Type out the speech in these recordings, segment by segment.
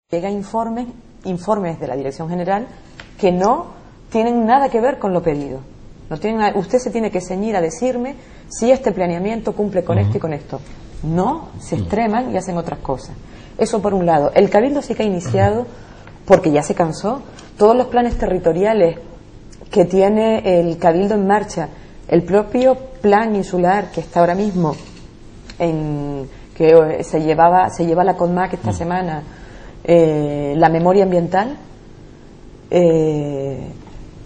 Llega informes de la Dirección General que no tienen nada que ver con lo pedido. No tienen nada, usted se tiene que ceñir a decirme si este planeamiento cumple con esto y con esto. No, se extreman y hacen otras cosas. Eso por un lado. El Cabildo sí que ha iniciado, porque ya se cansó, todos los planes territoriales que tiene el Cabildo en marcha, el propio plan insular que está ahora mismo que se lleva la CONMAC esta semana, la memoria ambiental,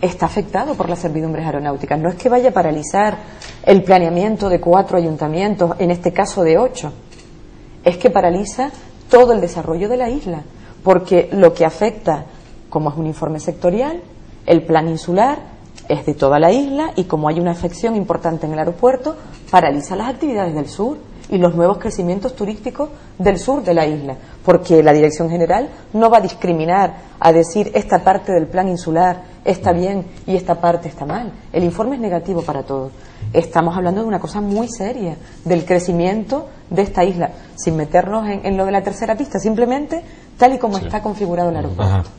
está afectado por las servidumbres aeronáuticas. No es que vaya a paralizar el planeamiento de 4 ayuntamientos, en este caso de 8, es que paraliza todo el desarrollo de la isla, porque lo que afecta, como es un informe sectorial, el plan insular es de toda la isla, y como hay una afección importante en el aeropuerto, paraliza las actividades del sur y los nuevos crecimientos turísticos del sur de la isla, porque la Dirección General no va a discriminar, a decir esta parte del plan insular está bien y esta parte está mal. El informe es negativo para todos. Estamos hablando de una cosa muy seria, del crecimiento de esta isla, sin meternos en lo de la tercera pista, simplemente tal y como está configurado el aeropuerto.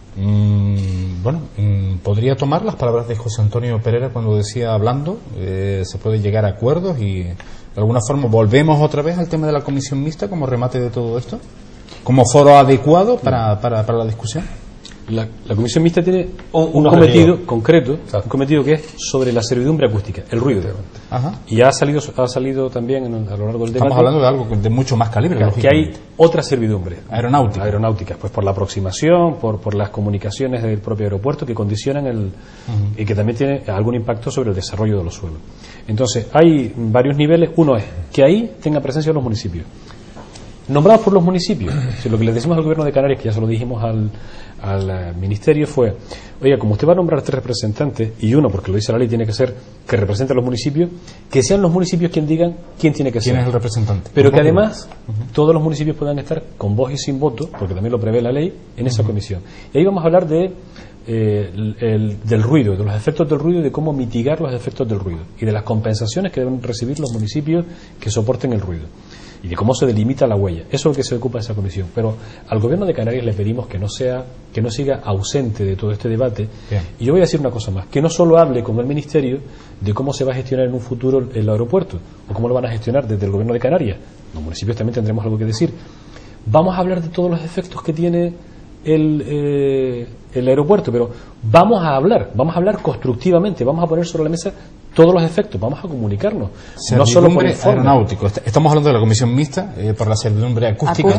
Podría tomar las palabras de José Antonio Pereira cuando decía, hablando, se puede llegar a acuerdos y de alguna forma volvemos otra vez al tema de la comisión mixta como remate de todo esto, como foro adecuado para la discusión. La comisión mixta tiene un cometido concreto, un cometido que es sobre la servidumbre acústica, el ruido. Y ya ha salido también a lo largo del debate. Estamos hablando de algo de mucho más calibre, claro, que hay otra servidumbre aeronáutica, pues por la aproximación, por las comunicaciones del propio aeropuerto que condicionan y que también tiene algún impacto sobre el desarrollo de los suelos. Entonces hay varios niveles. Uno es que ahí tenga presencia los municipios nombrados por los municipios. Si lo que le decimos al gobierno de Canarias, que ya se lo dijimos al ministerio, fue: oiga, como usted va a nombrar 3 representantes, y uno, porque lo dice la ley, tiene que ser que represente a los municipios, que sean los municipios quien digan quién tiene que ser. ¿Quién es el representante? Pero que además todos los municipios puedan estar con voz y sin voto, porque también lo prevé la ley, en esa comisión. Y ahí vamos a hablar del ruido, de los efectos del ruido y de cómo mitigar los efectos del ruido, y de las compensaciones que deben recibir los municipios que soporten el ruido, y de cómo se delimita la huella. Eso es lo que se ocupa esa comisión. Pero al gobierno de Canarias le pedimos que no siga ausente de todo este debate. Bien. Y yo voy a decir una cosa más: que no solo hable con el ministerio de cómo se va a gestionar en un futuro el aeropuerto, o cómo lo van a gestionar desde el gobierno de Canarias. Los municipios también tendremos algo que decir. Vamos a hablar de todos los efectos que tiene el aeropuerto, pero vamos a hablar constructivamente, vamos a poner sobre la mesa todos los efectos, vamos a comunicarnos, no solo por informe. Aeronáutico. Estamos hablando de la comisión mixta para la servidumbre acústica.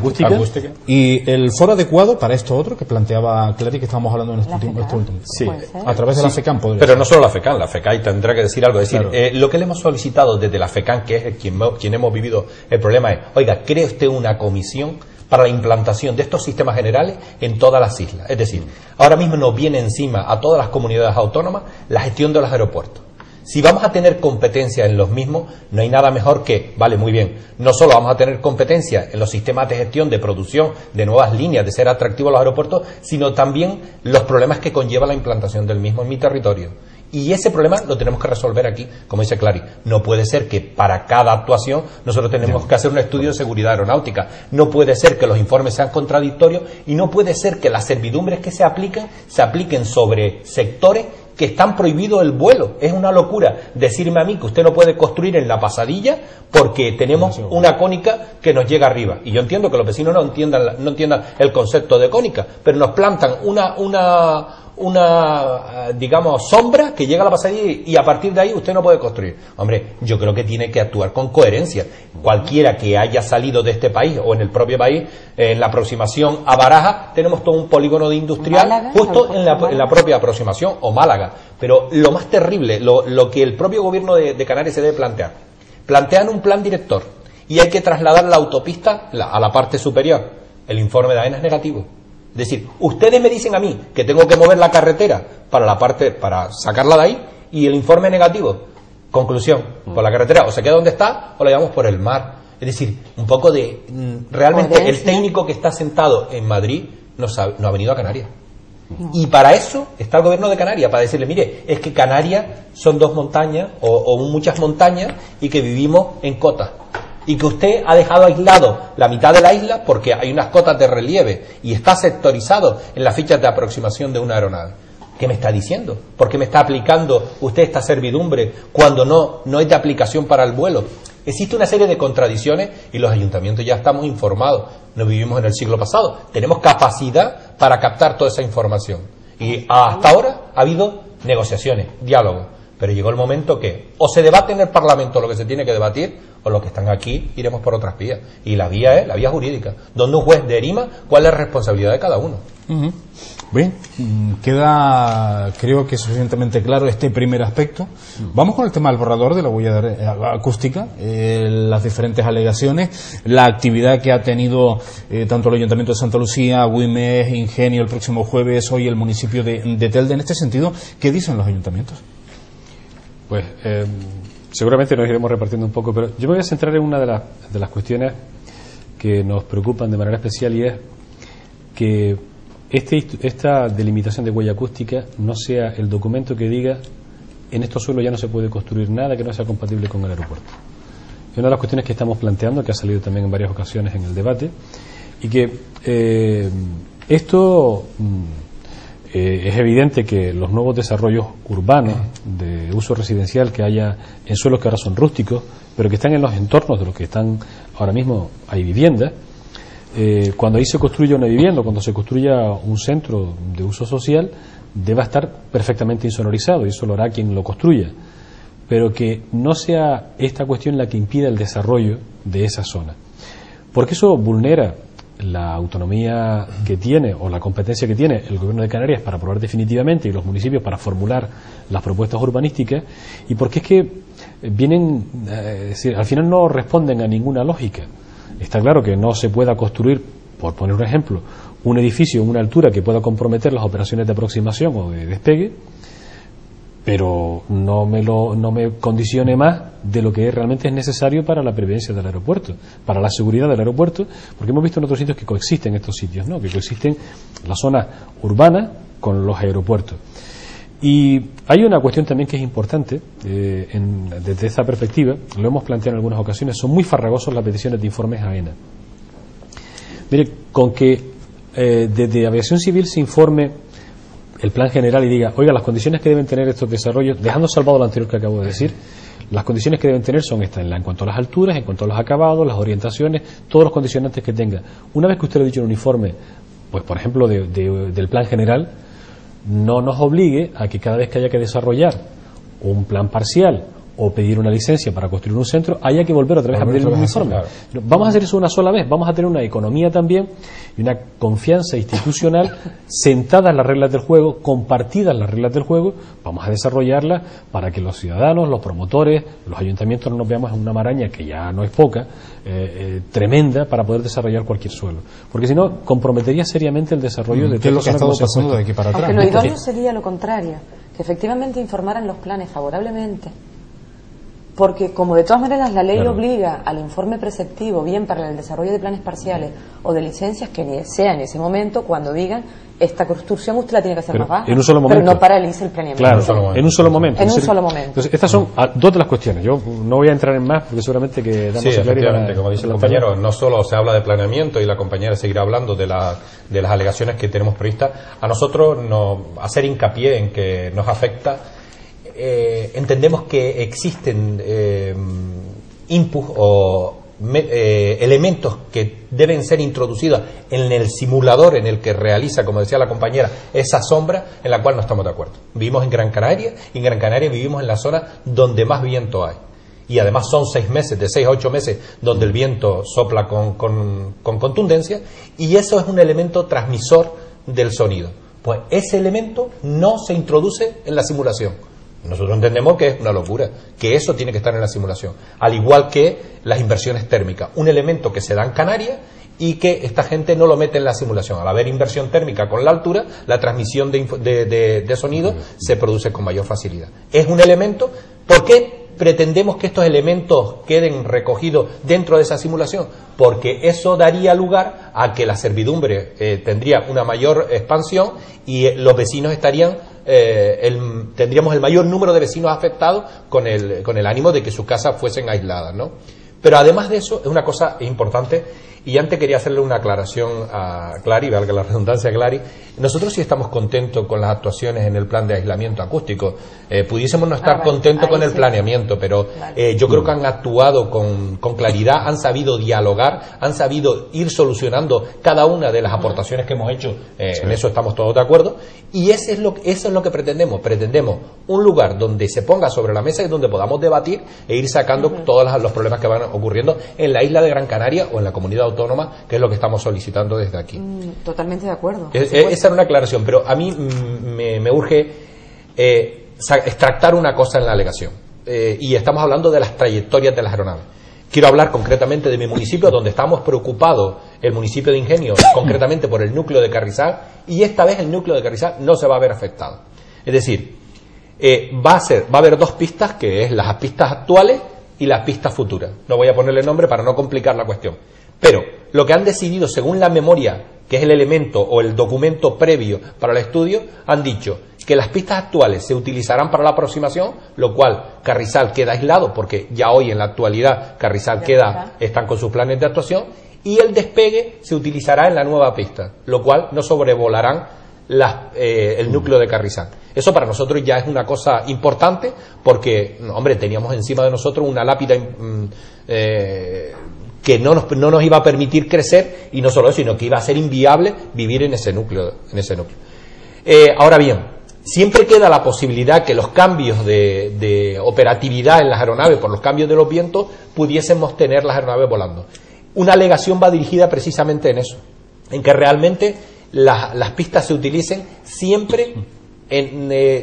Y el foro adecuado para esto otro que planteaba Clary, que estábamos hablando en este último. Sí, a través de la FECAM. Pero no solo la FECAM tendrá que decir algo. Es decir, lo que le hemos solicitado desde la FECAM, que es quien hemos vivido el problema, es: oiga, ¿cree usted una comisión para la implantación de estos sistemas generales en todas las islas? Es decir, ahora mismo nos viene encima a todas las comunidades autónomas la gestión de los aeropuertos. Si vamos a tener competencia en los mismos, no hay nada mejor que, vale, muy bien, no solo vamos a tener competencia en los sistemas de gestión, de producción, de nuevas líneas, de ser atractivos los aeropuertos, sino también los problemas que conlleva la implantación del mismo en mi territorio. Y ese problema lo tenemos que resolver aquí, como dice Clary. No puede ser que para cada actuación nosotros tenemos que hacer un estudio de seguridad aeronáutica. No puede ser que los informes sean contradictorios, y no puede ser que las servidumbres que se apliquen sobre sectores que están prohibidos el vuelo. Es una locura decirme a mí que usted no puede construir en la Pasadilla porque tenemos una cónica que nos llega arriba. Y yo entiendo que los vecinos no entiendan el concepto de cónica, pero nos plantan una digamos sombra que llega a la Pasadilla y a partir de ahí usted no puede construir. Hombre, yo creo que tiene que actuar con coherencia. Cualquiera que haya salido de este país o en el propio país, en la aproximación a Barajas tenemos todo un polígono de industrial, Málaga, justo en la propia aproximación, o Málaga. Pero lo más terrible, lo que el propio gobierno de Canarias se debe plantean un plan director y hay que trasladar la autopista a la parte superior. El informe de AENA es negativo. Es decir, ustedes me dicen a mí que tengo que mover la carretera para sacarla de ahí, y el informe negativo. Conclusión: por la carretera o se queda donde está o la llevamos por el mar. Es decir, un poco de realmente el técnico que está sentado en Madrid no ha venido a Canarias. Y para eso está el gobierno de Canarias, para decirle: mire, es que Canarias son 2 montañas o muchas montañas y que vivimos en cotas. y que usted ha dejado aislado la mitad de la isla porque hay unas cotas de relieve y está sectorizado en las fichas de aproximación de una aeronave. ¿Qué me está diciendo? ¿Por qué me está aplicando usted esta servidumbre cuando no es de aplicación para el vuelo? Existe una serie de contradicciones y los ayuntamientos ya estamos informados. No vivimos en el siglo pasado. Tenemos capacidad para captar toda esa información. Y hasta ahora ha habido negociaciones, diálogos. Pero llegó el momento que o se debate en el Parlamento lo que se tiene que debatir, o los que están aquí iremos por otras vías. Y la vía es la vía jurídica, donde un juez derima cuál es la responsabilidad de cada uno. Bien, queda creo que suficientemente claro este primer aspecto. Vamos con el tema del borrador de la huella acústica, las diferentes alegaciones, la actividad que ha tenido tanto el Ayuntamiento de Santa Lucía, Güímez, Ingenio el próximo jueves, hoy el municipio de Telde. En este sentido, ¿qué dicen los ayuntamientos? Pues seguramente nos iremos repartiendo un poco, pero yo me voy a centrar en una de las cuestiones que nos preocupan de manera especial, y es que esta delimitación de huella acústica no sea el documento que diga en estos suelos ya no se puede construir nada que no sea compatible con el aeropuerto. Es una de las cuestiones que estamos planteando, que ha salido también en varias ocasiones en el debate, y que esto es evidente que los nuevos desarrollos urbanos de uso residencial que haya en suelos que ahora son rústicos, pero que están en los entornos de los que están ahora mismo hay viviendas, cuando ahí se construya una vivienda, cuando se construya un centro de uso social, deba estar perfectamente insonorizado, y eso lo hará quien lo construya, pero que no sea esta cuestión la que impida el desarrollo de esa zona, porque eso vulnera la autonomía que tiene o la competencia que tiene el Gobierno de Canarias para aprobar definitivamente y los municipios para formular las propuestas urbanísticas, y porque es que vienen, es decir, al final no responden a ninguna lógica. Está claro que no se pueda construir, por poner un ejemplo, un edificio en una altura que pueda comprometer las operaciones de aproximación o de despegue, pero no me condicione más de lo que realmente es necesario para la prevencia del aeropuerto, para la seguridad del aeropuerto, porque hemos visto en otros sitios que coexisten estos sitios, ¿no? Que coexisten las zonas urbanas con los aeropuertos. Y hay una cuestión también que es importante desde esta perspectiva, lo hemos planteado en algunas ocasiones, son muy farragosos las peticiones de informes a AENA. Mire, con que desde Aviación Civil se informe el plan general y diga, oiga, las condiciones que deben tener estos desarrollos, dejando salvado lo anterior que acabo de decir, las condiciones que deben tener son estas, en cuanto a las alturas, en cuanto a los acabados, las orientaciones, todos los condicionantes que tenga. Una vez que usted lo ha dicho en un informe, pues por ejemplo del plan general, no nos obligue a que cada vez que haya que desarrollar un plan parcial o pedir una licencia para construir un centro, haya que volver otra vez a pedir un informe. Claro. Vamos a hacer eso una sola vez, vamos a tener una economía también y una confianza institucional sentadas en las reglas del juego, compartidas las reglas del juego, vamos a desarrollarlas para que los ciudadanos, los promotores, los ayuntamientos no nos veamos en una maraña que ya no es poca, tremenda para poder desarrollar cualquier suelo. Porque si no, comprometería seriamente el desarrollo de ¿qué es lo que ha estado pasando de aquí para atrás? Aunque lo idóneo sería lo contrario, que efectivamente informaran los planes favorablemente. Porque como de todas maneras la ley obliga al informe preceptivo, bien para el desarrollo de planes parciales o de licencias, que sea en ese momento cuando digan esta construcción usted la tiene que hacer más baja, en un solo momento, pero no paralice el planeamiento. Claro, en un solo momento. En un solo momento. Entonces, estas son dos de las cuestiones. Yo no voy a entrar en más porque seguramente que damos efectivamente, como dice el compañero, no solo se habla de planeamiento y la compañera seguirá hablando de las alegaciones que tenemos previstas. A nosotros hacer hincapié en que nos afecta. Entendemos que existen inputs o elementos que deben ser introducidos en el simulador en el que realiza, como decía la compañera, esa sombra en la cual no estamos de acuerdo. Vivimos en Gran Canaria y en Gran Canaria vivimos en la zona donde más viento hay. Y además son 6 meses, de 6 a 8 meses, donde el viento sopla con contundencia, y eso es un elemento transmisor del sonido. Pues ese elemento no se introduce en la simulación. Nosotros entendemos que es una locura, que eso tiene que estar en la simulación, al igual que las inversiones térmicas, un elemento que se da en Canarias y que esta gente no lo mete en la simulación. Al haber inversión térmica con la altura, la transmisión de sonido se produce con mayor facilidad. Es un elemento. ¿Por qué pretendemos que estos elementos queden recogidos dentro de esa simulación? Porque eso daría lugar a que la servidumbre tendría una mayor expansión y los vecinos estarían tendríamos el mayor número de vecinos afectados con el ánimo de que sus casas fuesen aisladas, ¿no? Pero además de eso, es una cosa importante, y antes quería hacerle una aclaración a Clary, valga la redundancia a Clary. Nosotros sí estamos contentos con las actuaciones en el plan de aislamiento acústico. Pudiésemos no estar contentos con el planeamiento, pero yo creo que han actuado con claridad, han sabido dialogar, han sabido ir solucionando cada una de las aportaciones que hemos hecho, en eso estamos todos de acuerdo, y eso es lo que pretendemos. Pretendemos un lugar donde se ponga sobre la mesa y donde podamos debatir e ir sacando todos los problemas que van ocurriendo en la isla de Gran Canaria o en la comunidad autónoma, que es lo que estamos solicitando desde aquí. Totalmente de acuerdo. Esa era una aclaración, pero a mí me urge extractar una cosa en la alegación, y estamos hablando de las trayectorias de las aeronaves. Quiero hablar concretamente de mi municipio, donde estamos preocupados, el municipio de Ingenio, concretamente por el núcleo de Carrizal, y esta vez el núcleo de Carrizal no se va a ver afectado. Es decir, va a haber dos pistas, que es las pistas actuales y las pistas futuras. No voy a ponerle nombre para no complicar la cuestión. Pero lo que han decidido, según la memoria, que es el elemento o el documento previo para el estudio, han dicho que las pistas actuales se utilizarán para la aproximación, lo cual Carrizal queda aislado, porque ya hoy en la actualidad Carrizal están con sus planes de actuación, y el despegue se utilizará en la nueva pista, lo cual no sobrevolarán el núcleo de Carrizal. Eso para nosotros ya es una cosa importante, porque, hombre, teníamos encima de nosotros una lápida que no nos iba a permitir crecer, y no solo eso, sino que iba a ser inviable vivir en ese núcleo. Ahora bien, siempre queda la posibilidad que los cambios de operatividad en las aeronaves, por los cambios de los vientos, pudiésemos tener las aeronaves volando. Una alegación va dirigida precisamente en eso, en que realmente las pistas se utilicen siempre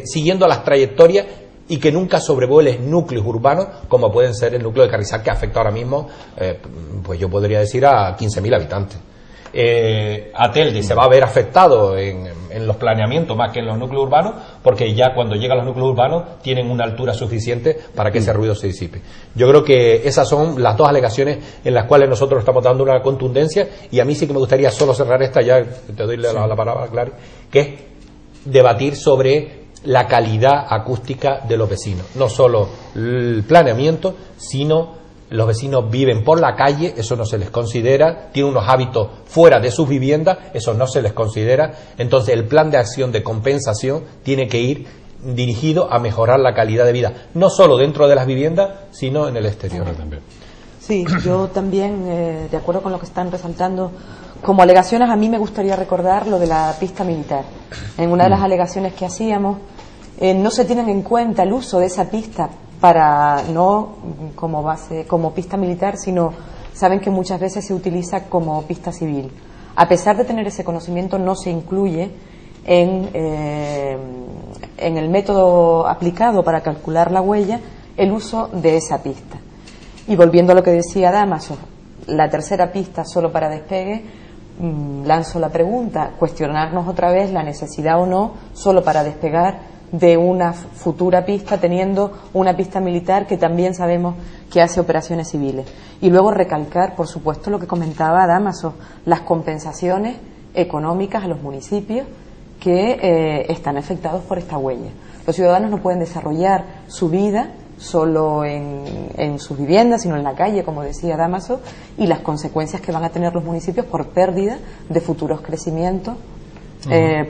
siguiendo las trayectorias, y que nunca sobrevuele núcleos urbanos como pueden ser el núcleo de Carrizal, que afecta ahora mismo, pues yo podría decir, a 15.000 habitantes. Ateldi se va a ver afectado en los planeamientos más que en los núcleos urbanos, porque ya cuando llegan los núcleos urbanos tienen una altura suficiente para que ese ruido se disipe. Yo creo que esas son las dos alegaciones en las cuales nosotros estamos dando una contundencia, y a mí sí que me gustaría solo cerrar esta, ya te doy la palabra, Clary, que es debatir sobre la calidad acústica de los vecinos, no solo el planeamiento, sino los vecinos viven por la calle, eso no se les considera, tienen unos hábitos fuera de sus viviendas, eso no se les considera. Entonces el plan de acción de compensación tiene que ir dirigido a mejorar la calidad de vida, no solo dentro de las viviendas, sino en el exterior también. Sí, yo también, de acuerdo con lo que están resaltando como alegaciones, a mí me gustaría recordar lo de la pista militar. En una de las alegaciones que hacíamos, no se tienen en cuenta el uso de esa pista para no como base, como pista militar, sino saben que muchas veces se utiliza como pista civil. A pesar de tener ese conocimiento, no se incluye en el método aplicado para calcular la huella el uso de esa pista. Y volviendo a lo que decía Dámaso, la tercera pista solo para despegue, lanzo la pregunta, cuestionarnos otra vez la necesidad o no, solo para despegar, de una futura pista, teniendo una pista militar que también sabemos que hace operaciones civiles. Y luego recalcar, por supuesto, lo que comentaba Dámaso, las compensaciones económicas a los municipios que están afectados por esta huella. Los ciudadanos no pueden desarrollar su vida solo en sus viviendas, sino en la calle, como decía Dámaso, y las consecuencias que van a tener los municipios por pérdida de futuros crecimientos,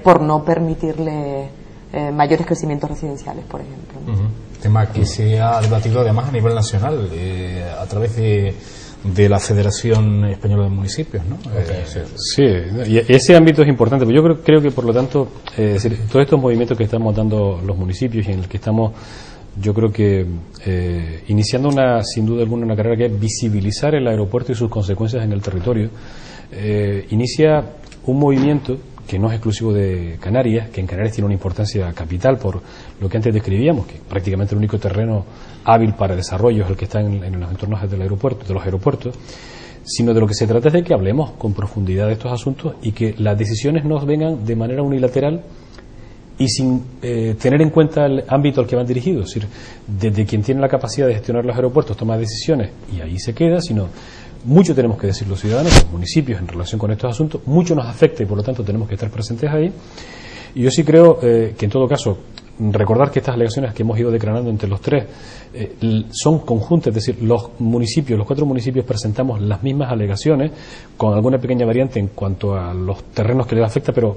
por no permitirle mayores crecimientos residenciales, por ejemplo, ¿no? Tema que se ha debatido además a nivel nacional, a través de la Federación Española de Municipios, ¿no? Sí, y ese ámbito es importante, pero yo creo que por lo tanto, todos estos movimientos que estamos dando los municipios y en el que estamos, yo creo que iniciando sin duda alguna una carrera que es visibilizar el aeropuerto y sus consecuencias en el territorio, inicia un movimiento que no es exclusivo de Canarias, que en Canarias tiene una importancia capital por lo que antes describíamos, que prácticamente el único terreno hábil para desarrollo es el que está en los entornos del aeropuerto, de los aeropuertos, sino de lo que se trata es de que hablemos con profundidad de estos asuntos y que las decisiones no vengan de manera unilateral y sin tener en cuenta el ámbito al que van dirigidos. Es decir, desde quien tiene la capacidad de gestionar los aeropuertos toma decisiones y ahí se queda, sino mucho tenemos que decir los ciudadanos, los municipios en relación con estos asuntos, mucho nos afecta y por lo tanto tenemos que estar presentes ahí. Y yo sí creo que en todo caso recordar que estas alegaciones que hemos ido declarando entre los tres son conjuntas, es decir, los 4 municipios presentamos las mismas alegaciones con alguna pequeña variante en cuanto a los terrenos que les afecta, pero